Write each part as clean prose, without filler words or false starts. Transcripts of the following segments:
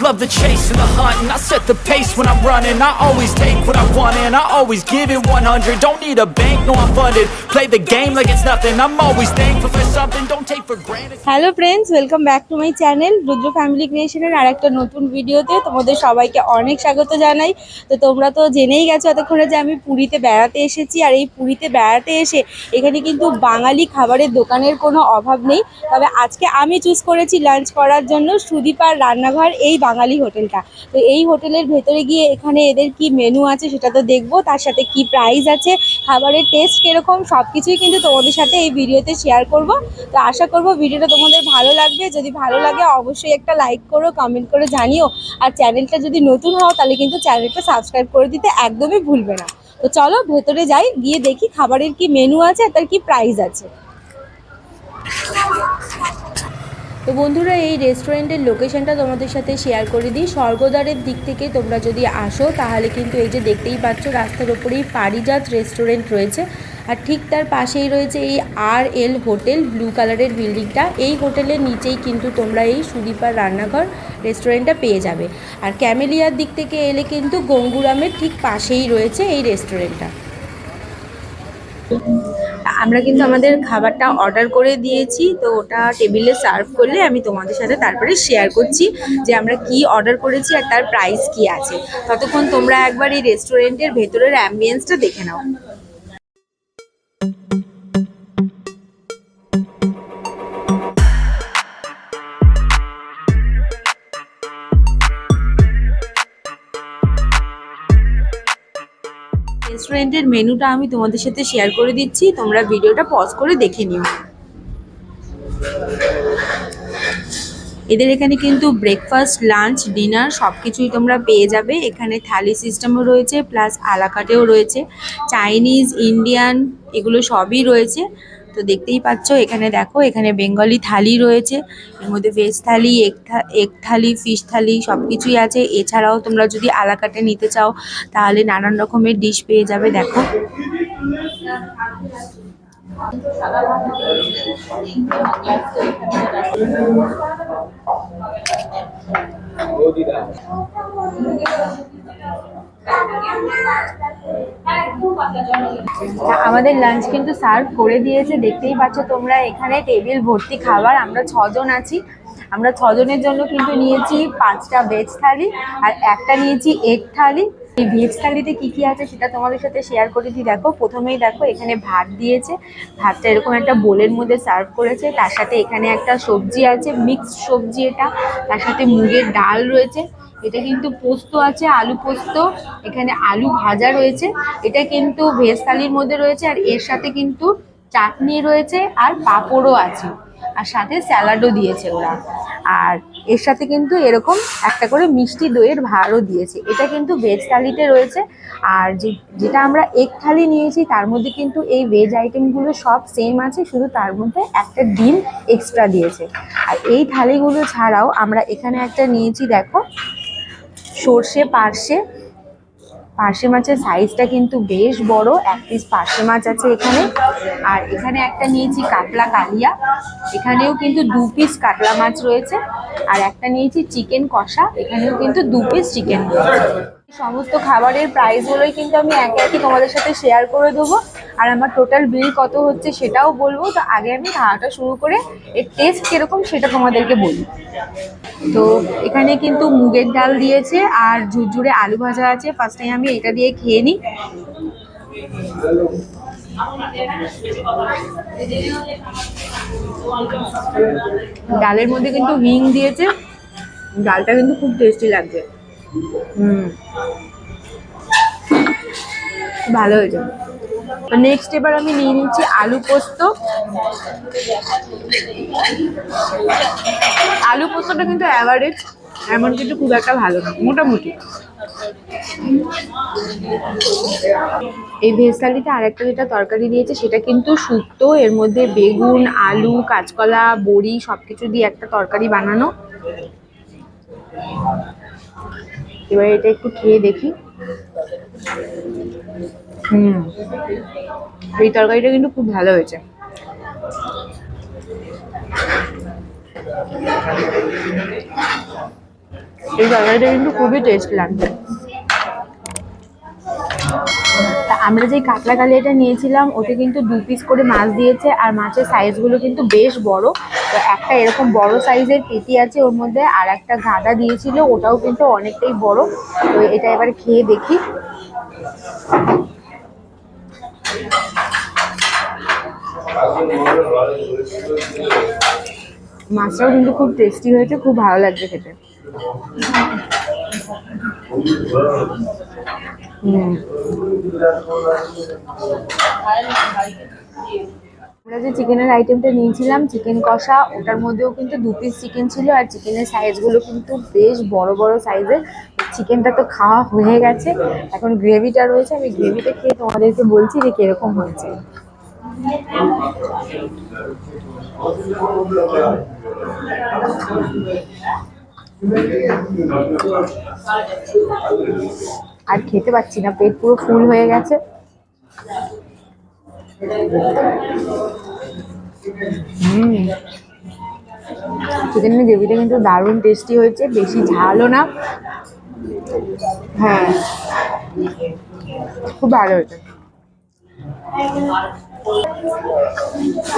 love the chase and the hunt, and I set the pace when I'm running. I always take what I want and I always give it 100. Don't need a bank, no I'm funded. Play the game like it's nothing. I'm always thankful for something. Don't take for granted. Hello friends, welcome back to my channel Rudra family ক্রিয়েশনের আরেকটা নতুন ভিডিওতে তোমাদের সবাইকে অনেক স্বাগত জানাই। তো তোমরা তো জেনেই গেছো এতক্ষণে যে আমি পুরীতে বেড়াতে এসেছি, আর এই পুরীতে বেড়াতে এসে এখানে কিন্তু বাঙালি খাবারের দোকানের কোনো অভাব নেই। তবে আজকে আমি চুজ করেছি লাঞ্চ করার জন্য সুদীপার রান্নাঘর, এই বাঙালি হোটেলটা। তো এই হোটেলের ভেতরে গিয়ে এখানে এদের কি মেনু আছে সেটা তো দেখবো, তার সাথে কি প্রাইস আছে, খাবারের টেস্ট কিরকম, সব কিছুই কিন্তু তোমাদের সাথে এই ভিডিওতে শেয়ার করব। তো আশা করব ভিডিওটা তোমাদের ভালো লাগবে। যদি ভালো লাগে অবশ্যই একটা লাইক করো, কমেন্ট করে জানিও। আর চ্যানেলটা যদি নতুন হও তাহলে কিন্তু চ্যানেলটা সাবস্ক্রাইব করে দিতে একদমই ভুলবে না। তো চলো ভেতরে যাই, গিয়ে দেখি খাবারের কি মেনু আছে আর তার কি প্রাইস আছে। তো বন্ধুরা, এই রেস্টুরেন্টের লোকেশনটা তোমাদের সাথে শেয়ার করে দিই। স্বর্গদ্বারের দিক থেকে তোমরা যদি আসো তাহলে কিন্তু এই যে দেখতেই পাচ্ছ রাস্তার ওপরেই পারিজাত রেস্টুরেন্ট রয়েছে, আর ঠিক তার পাশেই রয়েছে এই RL হোটেল, ব্লু কালারের বিল্ডিংটা। এই হোটেলের নিচেই কিন্তু তোমরা এই সুদীপার রান্নাঘর রেস্টুরেন্টটা পেয়ে যাবে। আর ক্যামেলিয়ার দিক থেকে এলে কিন্তু গঙ্গুরামের ঠিক পাশেই রয়েছে এই রেস্টুরেন্টটা। আমরা কিন্তু আমাদের খাবারটা অর্ডার করে দিয়েছি, তো ওটা টেবিলে সার্ভ করলে আমি তোমাদের সাথে তারপরে শেয়ার করছি যে আমরা কি অর্ডার করেছি আর তার প্রাইস কি আছে। ততক্ষণ তোমরা একবার এই রেস্টুরেন্টের ভেতরের অ্যাম্বিয়েন্সটা দেখে নাও। রেস্টুরেন্টের মেনুটা আমি তোমাদের সাথে শেয়ার করে দিচ্ছি, তোমরা ভিডিওটা পজ করে দেখে নিও। এদের এখানে কিন্তু ব্রেকফাস্ট, লাঞ্চ, ডিনার সব কিছুই তোমরা পেয়ে যাবে। এখানে থালি সিস্টেমও রয়েছে, প্লাস আলাকাটেও রয়েছে, চাইনিজ, ইন্ডিয়ান এগুলো সবই রয়েছে। তো দেখতেই পাচ্ছ এখানে দেখো, এখানে বেঙ্গলি থালি রয়েছে, এর মধ্যে ভেজ থালি, এগ থালি, ফিশ থালি সব কিছুই আছে। এছাড়াও তোমরা যদি আলাকাটে নিতে চাও তাহলে নানান রকমের ডিশ পেয়ে যাবে। দেখো আমাদের লাঞ্চ কিন্তু সার্ভ করে দিয়েছে, দেখতেই পাচ্ছ তোমরা। এখানে টেবিল ভর্তি খাবার, আমরা 6 জন আছি। আমরা 6 জনের জন্য কিন্তু নিয়েছি 5টা ভেজ থালি আর একটা নিয়েছি এগ থালি। এই ভেজ থালিতে কি কি আছে সেটা তোমাদের সাথে শেয়ার করে দিই। দেখো প্রথমেই দেখো এখানে ভাত দিয়েছে, ভাতটা এরকম একটা বোলের মধ্যে সার্ভ করেছে, তার সাথে এখানে একটা সবজি আছে, মিক্সড সবজি এটা, তার সাথে মুগের ডাল রয়েছে, এটা কিন্তু পোস্ত আছে, আলু পোস্ত, এখানে আলু ভাজা রয়েছে, এটা কিন্তু ভেজ থালির মধ্যে রয়েছে। আর এর সাথে কিন্তু চাটনি রয়েছে আর পাঁপড়ও আছে, আর সাথে স্যালাডও দিয়েছে ওরা। আর এর সাথে কিন্তু এরকম একটা করে মিষ্টি দইয়ের ভাঁড়ও দিয়েছে, এটা কিন্তু ভেজ থালিতে রয়েছে। আর যেটা আমরা এগ থালি নিয়েছি তার মধ্যে কিন্তু এই ভেজ আইটেমগুলো সব সেম আছে, শুধু তার মধ্যে একটা ডিম এক্সট্রা দিয়েছে। আর এই থালিগুলো ছাড়াও আমরা এখানে একটা নিয়েছি, দেখো সর্ষে পার্শে মাছের সাইজটা কিন্তু বেশ বড়, 1 পিস পার্শে মাছ আছে এখানে। আর এখানে একটা নিয়েছি কাতলা কালিয়া, এখানেও কিন্তু 2 পিস কাতলা মাছ রয়েছে। আর একটা নিয়েছি চিকেন কষা, এখানেও কিন্তু 2 পিস চিকেন রয়েছে। সমস্ত খাবারের প্রাইসগুলোই কিন্তু আমি একে একে তোমাদের সাথে শেয়ার করে দেবো, আর আমার টোটাল বিল কত হচ্ছে সেটাও বলবো। তো আগে আমি খাওয়াটা শুরু করে এর টেস্ট কিরকম সেটা তোমাদেরকে বলি। তো এখানে কিন্তু মুগের ডাল দিয়েছে আর ঝুরঝুরে আলু ভাজা আছে। ফার্স্ট টাইম আমি এটা দিয়ে খেয়ে নিই। ডালের মধ্যে কিন্তু হিং দিয়েছে, ডালটা কিন্তু খুব টেস্টি লাগছে। ভালো হয়েছে। তো নেক্সট এবার আমি নিয়ে নিচ্ছি আলু পোস্ত। আলু পোস্তটা কিন্তু অ্যাভারেজ, এমন কিন্তু খুব একটা ভালো না, মোটামুটি। এই ভেজ থালিতে আরেকটা যেটা তরকারি দিয়েছে সেটা কিন্তু শুক্তো, এর মধ্যে বেগুন, আলু, কাঁচকলা, বড়ি সবকিছু দিয়ে একটা তরকারি বানানো। এবার এটা একটু খেয়ে দেখি। এই তরকারিটা কিন্তু খুব ভালো হয়েছে। এই তরকারিটা কিন্তু খুবই টেস্ট লাগবে। তা আমরা যে কাতলা কালিয়াটা নিয়েছিলাম ওতে কিন্তু 2 পিস করে মাছ দিয়েছে, আর মাছের সাইজগুলো কিন্তু বেশ বড়। তো একটা এরকম বড় সাইজের পেটি আছে ওর মধ্যে, আর একটা গাদা দিয়েছিল ওটাও কিন্তু অনেকটাই বড়। তো এটা এবার খেয়ে দেখি। মাছটাও কিন্তু খুব টেস্টি হয়েছে, খুব ভালো লাগছে খেতে। আমরা যে চিকেনের আইটেমটা নিয়েছিলাম চিকেন কষা, ওটার মধ্যেও কিন্তু 2 পিস চিকেন ছিল, আর চিকেনের সাইজগুলো কিন্তু বেশ বড় বড় সাইজের। চিকেনটা তো খাওয়া হয়ে গেছে, এখন গ্রেভিটা রয়েছে, আমি গ্রেভিটা খেয়ে তোমাদেরকে বলছি যে কিরকম হয়েছে। আর খেতে পাচ্ছি না, পেট পুরো ফুল হয়ে গেছে। চিকেনের গ্রেভিটা কিন্তু দারুণ টেস্টি হয়েছে, বেশি ঝালও না। হ্যাঁ, খুব ভালো হয়েছে।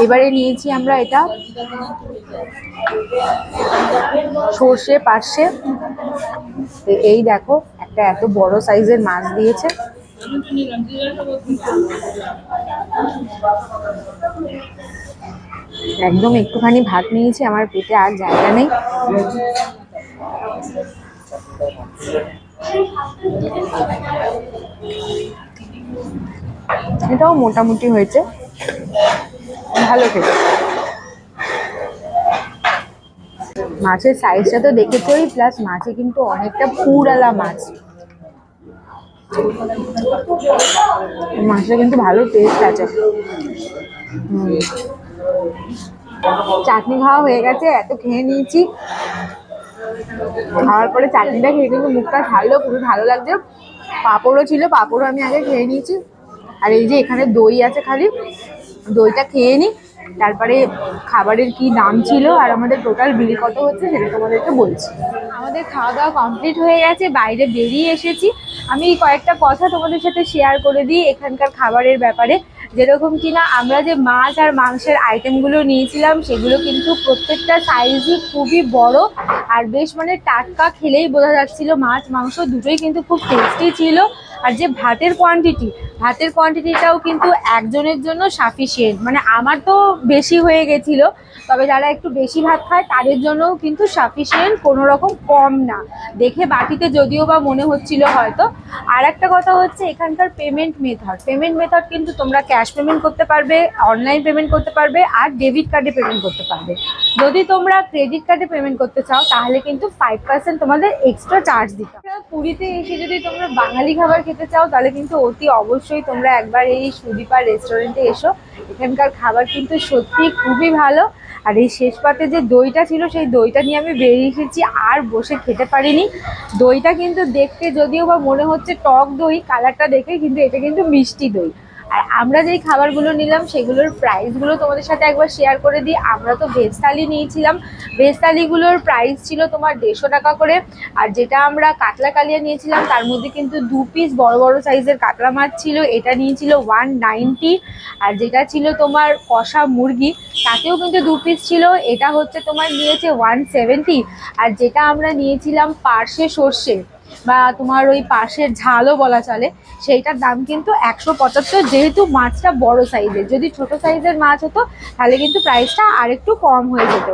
এবারে নিয়েছি আমরা এটা সর্ষে পার্শে। এই দেখো একটা এত বড় সাইজের মাছ দিয়েছে। একদম একটুখানি ভাত নিয়েছি, আমার পেটে আর জায়গা নেই। এটাও মোটামুটি হয়েছে, ভালো খেতে। মাছের সাইজটা তো দেখেছই, প্লাস মাছে কিন্তু অনেকটা পুরালা মাছ। মাছটা কিন্তু ভালো টেস্ট আছে। চাটনি খাওয়া হয়ে গেছে, এত খেয়ে নিয়েছি। খাওয়ার পরে চাটনিটা খেয়ে কিন্তু মুখটা ঝাললো, খুবই ভালো লাগছে। পাঁপড়ও ছিল, পাঁপড়ও আমি আগে খেয়ে নিয়েছি। আর এই যে এখানে দই আছে, খালি দইটা খেয়ে নিই, তারপরে খাবারের কি দাম ছিল আর আমাদের টোটাল বিল কত হচ্ছে সেটা তোমাদেরকে বলছি। আমাদের খাওয়া দাওয়া কমপ্লিট হয়ে গেছে, বাইরে বেরিয়ে এসেছি। আমি কয়েকটা কথা তোমাদের সাথে শেয়ার করে দিই এখানকার খাবারের ব্যাপারে। যেরকম কিনা আমরা যে মাছ আর মাংসের আইটেমগুলো নিয়েছিলাম সেগুলো কিন্তু প্রত্যেকটা সাইজই খুবই বড়, আর বেশ মানে টাটকা, খেলেই বোঝা যাচ্ছিল মাছ মাংস দুটোই কিন্তু খুব টেস্টি ছিল। আর যে ভাতের কোয়ান্টিটিটাও কিন্তু একজনের জন্য সাফিসিয়েন্ট, মানে আমার তো বেশি হয়ে গেছিল, তবে যারা একটু বেশি ভাত খায় তাদের জন্যও কিন্তু সাফিসিয়েন্ট, কোনো রকম কম না। দেখে বাটিতে যদিও বা মনে হচ্ছিল হয়তো। আর একটা কথা হচ্ছে এখানকার পেমেন্ট মেথড কিন্তু তোমরা ক্যাশ পেমেন্ট করতে পারবে, অনলাইন পেমেন্ট করতে পারবে, আর ডেবিট কার্ডে পেমেন্ট করতে পারবে। যদি তোমরা ক্রেডিট কার্ডে পেমেন্ট করতে চাও তাহলে কিন্তু 5% তোমাদের এক্সট্রা চার্জ দিতে হবে। পুরীতে এসে যদি তোমরা বাঙালি খাবার খেতে চাও তাহলে কিন্তু অতি অবশ্যই তোমরা একবার এই সুদীপা রেস্টুরেন্টে এসো। এখানকার খাবার কিন্তু সত্যি খুবই ভালো। আর এই শেষ পাতে যে দইটা ছিল সেই দইটা নিয়ে আমি বেরিয়ে এসেছি, আর বসে খেতে পারিনি। দইটা কিন্তু দেখতে যদিও বা মনে হচ্ছে টক দই, কালারটা দেখে, কিন্তু এটা কিন্তু মিষ্টি দই। আর আমরা যেই খাবারগুলো নিলাম সেগুলোর প্রাইসগুলো তোমাদের সাথে একবার শেয়ার করে দিই। আমরা তো ভেজ থালি নিয়েছিলাম, ভেজ থালিগুলোর প্রাইস ছিল তোমার 150 টাকা করে। আর যেটা আমরা কাতলা কালিয়া নিয়েছিলাম তার মধ্যে কিন্তু 2 পিস বড় বড় সাইজের কাতলা মাছ ছিল, এটা নিয়েছিল 190। আর যেটা ছিল তোমার কষা মুরগি তাতেও কিন্তু 2 পিস ছিল, এটা হচ্ছে তোমার নিয়েছে 170। আর যেটা আমরা নিয়েছিলাম পার্শে সর্ষে বা তোমার ওই পাশের ঝালও বলা চলে, সেইটার দাম কিন্তু 175। যেহেতু মাছটা বড় সাইজের, যদি ছোট সাইজের মাছ হতো তাহলে কিন্তু প্রাইসটা আরেকটু কম হয়ে যেত।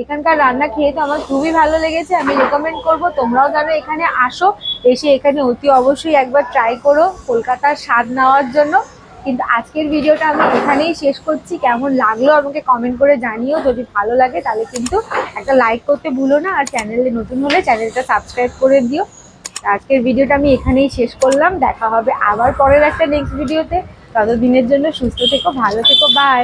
এখানকার রান্না খেয়ে তো আমার খুবই ভালো লেগেছে, আমি রেকমেন্ড করব তোমরাও যেন এখানে আসো, এসে এখানে অতি অবশ্যই একবার ট্রাই করো কলকাতার স্বাদ নেওয়ার জন্য। কিন্তু আজকের ভিডিওটা আমি এখানেই শেষ করছি। কেমন লাগলো আমাকে কমেন্ট করে জানিও, যদি ভালো লাগে তাহলে কিন্তু একটা লাইক করতে ভুলো না, আর চ্যানেলে নতুন হলে চ্যানেলটা সাবস্ক্রাইব করে দিও। আজকের ভিডিওটা আমি এখানেই শেষ করলাম, দেখা হবে আবার পরের একটা নেক্সট ভিডিওতে। ততদিনের জন্য সুস্থ থেকো, ভালো থেকো, বাই।